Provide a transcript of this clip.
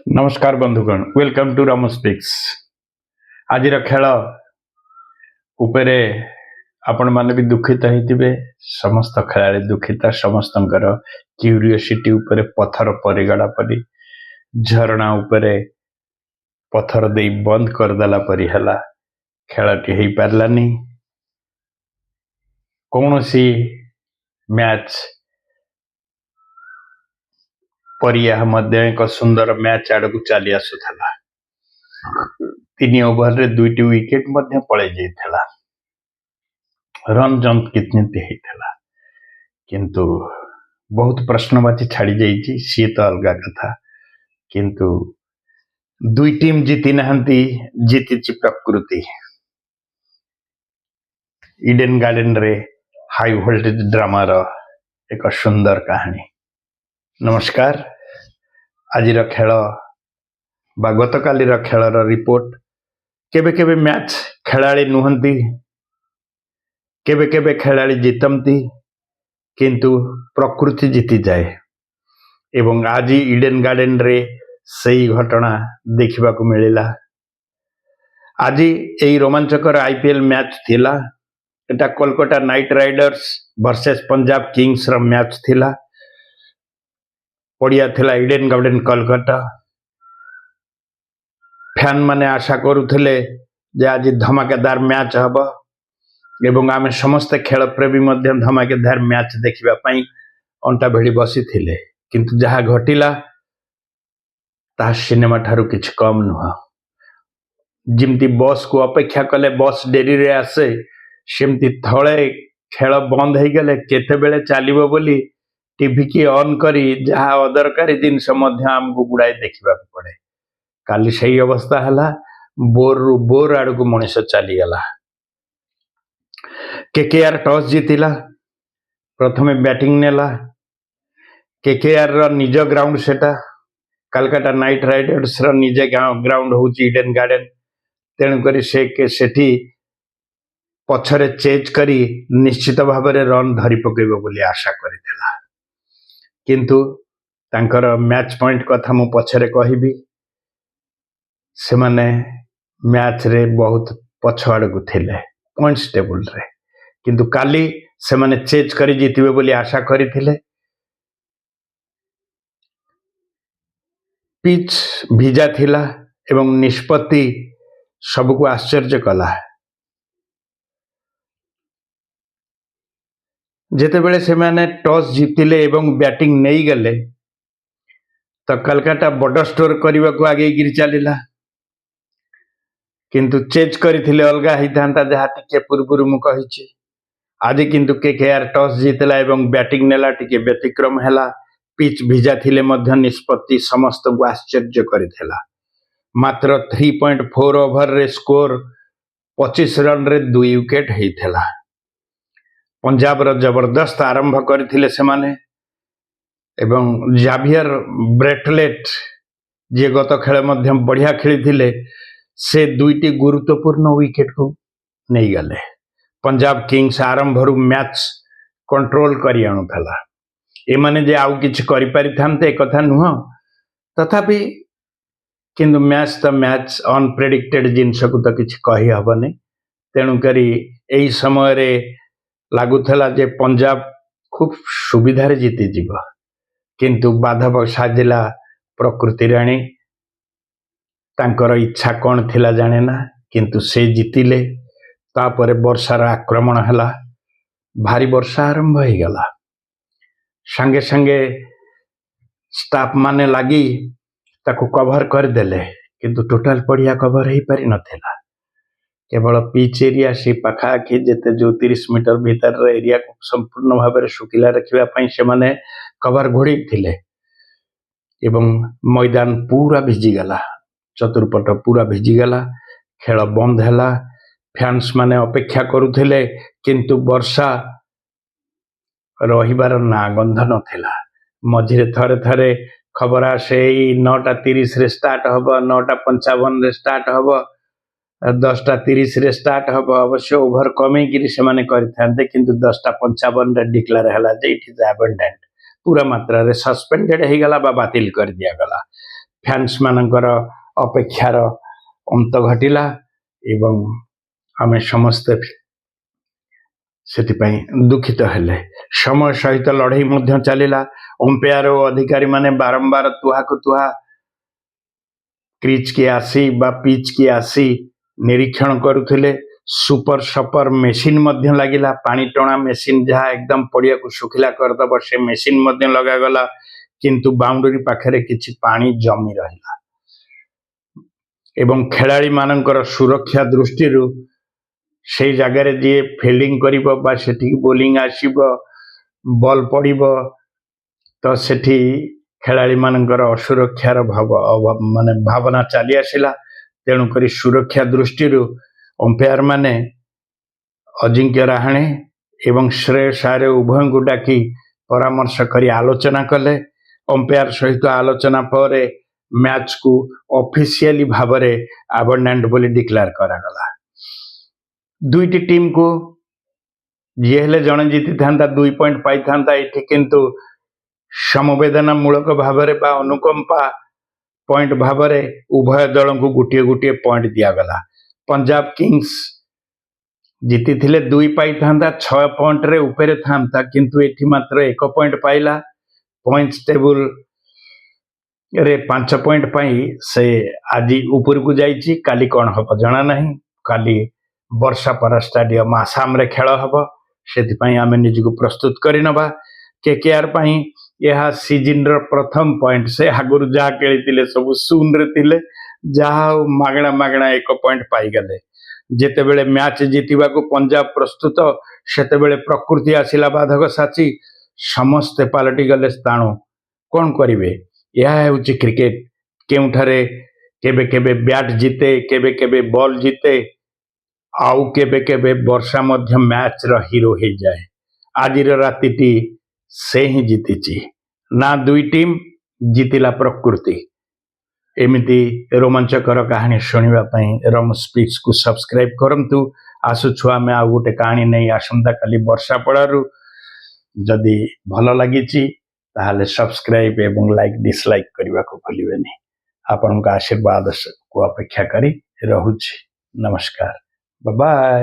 नमस्कार बंधुगण, welcome to Ram speaks. आज खेल उपरे आपण माने भी दुखित होइतिबे। समस्त खेलाड़ी दुखित, समस्त क्यूरियोसिटी उपरे पत्थर परिगड़ा परी, झरणा उपरे पत्थर दे बंद करदेला परी हला। खेलटी हो पारलानी। कौन सी मैच परिया एक सुंदर मैच आड़ को चली आसुला। 3 ओवर रे 2टी विकेट पड़े जाइथिला। रन जंप कितनी होता किंतु बहुत प्रश्नवाची छाड़ी जाइए, सी तो अलग कथा। किंतु दुई टीम जीति नहांती, जीति प्रकृति। इडेन गार्डन रे हाई वोल्टेज ड्रामार एक सुंदर कहानी। नमस्कार। आज खेल बा गतकाली खेलर रिपोर्ट। केबे केबे मैच खेलाड़ी नुहंती, केबे केबे खेलाड़ी जीतती, किंतु प्रकृति जीति जाए। एवं आज इडेन गार्डन रे सही घटना देखा मिलला। आज यही रोमांचकर आईपीएल मैच थिला। एटा Kolkata night Riders versus Punjab Kings रा मैच थिला। पड़िया थिला इडेन गार्डन कोलकाता। फैन माने आशा करुथिले जे आज धमाकेदार मैच हबो एवं आमे समस्त खेल प्रेमी मध्य धमाकेदार मैच देखिबा पई अंटा भिड़ी बसी थिले। किंतु जहा घटिला ता सिनेमा ठारू किछ कम नुह। जिमती बस को अपेक्षा कले बस डेरी रे आसे, सेमती थळे खेल बंद हो गले केते बेले चलिबो बोली टीवी की ऑन करी जहा अदरकारी जिनस मध्य आमको गुड़ाई देखा पड़े। काली सही अवस्था हला। बोर रु बोर आड़ को मनीष चलीगला। केकेआर टॉस जीतिला, प्रथमे बैटिंग नेला। केकेआर रा निज ग्राउंड सेटा, कलकत्ता नाइट राइडर्स रा निजे ग्राउंड होची इडेन गार्डन। तेणुक सेठी पछरे चेज करी निश्चित भाव में रन धरी पकेबो बोली आशा करिथिला। किंतु तांकर मैच पॉइंट कथा मु पछरे कहिबी। से माने मैच रे बहुत पछवाड़ को थिले पॉइंट्स टेबल रे, किंतु काली से माने चेज करी जीतिबे बोली आशा करिथिले। पिच भिजा थिला एवं निष्पत्ति सबको आश्चर्य कला। जेतेबेले से माने टॉस जीतिले एवं बैटिंग नहीं गले तो कलकत्ता बड़ स्टोर करने को आगे गिरी चलला। किंतु चेज करथिले अलगा हितांता जहा टिके पूर्व मु कहिछि। आज किंतु केकेआर टॉस जीतला एवं बैटिंग नेला, टिके व्यतिक्रम हैला। पिच भिजा थिले मध्य निष्पत्ति समस्त को आश्चर्य करथिला। मात्र 3.4 ओवर रे स्कोर 25 रन रे 2 विकेट हेइथला। पंजाब रा जबरदस्त आरंभ करथिले से माने एवं जावियर ब्रेटलेट जे गत खेल मध्य बढ़िया खेली से 2टी गुरुत्वपूर्ण विकेट को नहीं गले। पंजाब किंग्स आरंभ रु मैच कंट्रोल करी आनुथला। एमाने जे आउ किछ करि पारि थांते कथा नुह, तथापि किंतु मैच तो मैच अनप्रेडिक्टेड जिनस को तो किछ कहि हबने। तेणु करी एई समय रे लागुथला जे पंजाब खूब सुविधार जीति जीव, किंतु बाधक साजिला प्रकृति राणी। तांकर इच्छा कौन थिला जाने ना, किंतु से जीतिले। तापरे वर्षार आक्रमण हला, भारी वर्षा आरंभ हो गला। संगे संगे स्टाफ माने लगी ताको कवर कर देले, किंतु टोटाल पड़िया कवर हो पारि नथिला। केवल पिच एरिया से पाखाखी जेते जो 30 मीटर भीतर एरिया को संपूर्ण भाव में सुखिला रखिबा पई से माने कवर घोड़ी थिले एवं मैदान पूरा भिजी गला। चतुर्पट पूरा भिजी गला। खेल बंद हैला। फैंस माने अपेक्षा करुथिले, किंतु वर्षा रहिबार ना गंध नथिला। मझिरे थरे थरे खबर आसे 9:30 रे स्टार्ट हबो, 9:55 रे स्टार्ट हबो, 10:30 रे स्टार्ट हबो। अवश्य ओभर कमे गिरी से माने करथांते, किंतु 10:55 रे डिक्लेयर हैला जे इट इज अबंडेंट, पूरा मात्रा रे सस्पेंडेड हे गला बा बातिल कर दिया गला। ଫ୍ୟାନ୍ସ ମାନଙ୍କର ଅପେକ୍ଷାର ଅନ୍ତ ଘଟିଲା ଏବଂ ଆମେ ସମସ୍ତେ ସେଥିପାଇଁ ଦୁଃଖିତ ହେଲେ। ସମୟ ସହିତ ଲଢ଼େଇ ମଧ୍ୟ ଚାଲିଲା। ଅମ୍ପାୟାର ଓ ଅଧିକାରୀମାନେ ବାରମ୍ବାର ତୁହାକୁ ତୁହା କ୍ରିଜ୍ କି ଆସି ବା ପିଚ୍ କି ଆସି ନିରୀକ୍ଷଣ କରୁଥିଲେ। ସୁପର ସପର ମେସିନ୍ ମଧ୍ୟ ଲାଗିଲା। ପାଣି ଟଣା ମେସିନ୍ ଯାହା ଏକଦମ ପଡ଼ିଆକୁ ଶୁଖିଲା କରିଦେବ ସେ ମେସିନ୍ ମଧ୍ୟ ଲଗାଗଲା, କିନ୍ତୁ ବାଉଣ୍ଡରୀ ପାଖରେ କିଛି ପାଣି ଜମି ରହିଲା ଏବଂ ଖେଳାଳିମାନଙ୍କର ସୁରକ୍ଷା ଦୃଷ୍ଟିରୁ ସେଇ ଜାଗାରେ ଯିଏ ଫିଲ୍ଡିଂ କରିବ ବା ସେଠିକି ବୋଲିଂ ଆସିବ, ବଲ୍ ପଡ଼ିବ, ତ ସେଠି ଖେଳାଳିମାନଙ୍କର ଅସୁରକ୍ଷାର ଭାବନା ଚାଲି ଆସିଲା। ତେଣୁକରି ସୁରକ୍ଷା ଦୃଷ୍ଟିରୁ ଅମ୍ପାୟାର ମାନେ ଅଜିଙ୍କ୍ୟ ରାହାଣେ ଏବଂ ଶ୍ରେୟସ ଆୟର ଉଭୟଙ୍କୁ ଡାକି ପରାମର୍ଶ କରି ଆଲୋଚନା କଲେ। ଅମ୍ପାୟାର ସହିତ ଆଲୋଚନା ପରେ ମ୍ୟାଚକୁ ଅଫିସିଆଲି ଭାବରେ ଆବଣ୍ଡାଣ୍ଟ ବୋଲି ଡିକ୍ଲେୟାର କରାଗଲା। ଦୁଇଟି ଟିମ୍କୁ ଯିଏ ହେଲେ ଜଣେ ଜିତିଥାନ୍ତା, 2 ପଏଣ୍ଟ ପାଇଥାନ୍ତା। ଏଠି କିନ୍ତୁ ସମବେଦନାମୂଳକ ଭାବରେ ବା ଅନୁକମ୍ପା ପଏଣ୍ଟ ଭାବରେ ଉଭୟ ଦଳଙ୍କୁ ଗୋଟିଏ ଗୋଟିଏ ପଏଣ୍ଟ ଦିଆଗଲା। ପଞ୍ଜାବ କିଙ୍ଗସ ଜିତିଥିଲେ 2 ପାଇଥାନ୍ତା, 6 ପଏଣ୍ଟରେ ଉପରେ ଥାନ୍ତା, କିନ୍ତୁ ଏଠି ମାତ୍ର 1 ପଏଣ୍ଟ ପାଇଲା। ପଏଣ୍ଟ ଟେବୁଲରେ 5 ପଏଣ୍ଟ ପାଇଁ ସେ ଆଜି ଉପରକୁ ଯାଇଛି। କାଲି କ'ଣ ହେବ ଜଣା ନାହିଁ। କାଲି ବର୍ଷାପରା ଷ୍ଟାଡିୟମ ଆସାମରେ ଖେଳ ହେବ, ସେଥିପାଇଁ ଆମେ ନିଜକୁ ପ୍ରସ୍ତୁତ କରିନେବା। କେକେଆର ପାଇଁ ଏହା ସିଜିନ୍ର ପ୍ରଥମ ପଏଣ୍ଟ। ସେ ଆଗରୁ ଯାହା ଖେଳିଥିଲେ ସବୁ ଶୂନରେ ଥିଲେ, ଯାହା ହଉ ମାଗଣା 1 ପଏଣ୍ଟ ପାଇଗଲେ। ଯେତେବେଳେ ମ୍ୟାଚ ଜିତିବାକୁ ପଞ୍ଜାବ ପ୍ରସ୍ତୁତ, ସେତେବେଳେ ପ୍ରକୃତି ଆସିଲା ବାଧକ ସାଚି, ସମସ୍ତେ ପାଲଟିଗଲେ ସ୍ଥାଣୁ। କ'ଣ କରିବେ? ଏହା ହେଉଛି କ୍ରିକେଟ। କେଉଁଠାରେ କେବେ କେବେ ବ୍ୟାଟ୍ ଜିତେ, କେବେ କେବେ ବଲ୍ ଜିତେ, ଆଉ କେବେ କେବେ ବର୍ଷା ମଧ୍ୟ ମ୍ୟାଚର ହିରୋ ହେଇଯାଏ। ଆଜିର ରାତିଟି ସେ ହିଁ ଜିତିଛି। ନା 2 ଟିମ୍, ଜିତିଲା ପ୍ରକୃତି। ଏମିତି ରୋମାଞ୍ଚକର କାହାଣୀ ଶୁଣିବା ପାଇଁ ରମ ସ୍ପିକ୍ସକୁ ସବସ୍କ୍ରାଇବ କରନ୍ତୁ। ଆସୁଛୁ ଆମେ ଆଉ ଗୋଟେ କାହାଣୀ ନେଇ ଆସନ୍ତାକାଲି ବର୍ଷାପଡ଼ାରୁ। ଯଦି ଭଲ ଲାଗିଛି ତାହେଲେ ସବସ୍କ୍ରାଇବ ଏବଂ ଲାଇକ୍ ଡିସଲାଇକ୍ କରିବାକୁ ଭୁଲିବେନି। ଆପଣଙ୍କ ଆଶୀର୍ବାଦକୁ ଅପେକ୍ଷା କରି ରହୁଛି। ନମସ୍କାର, ବାଏ।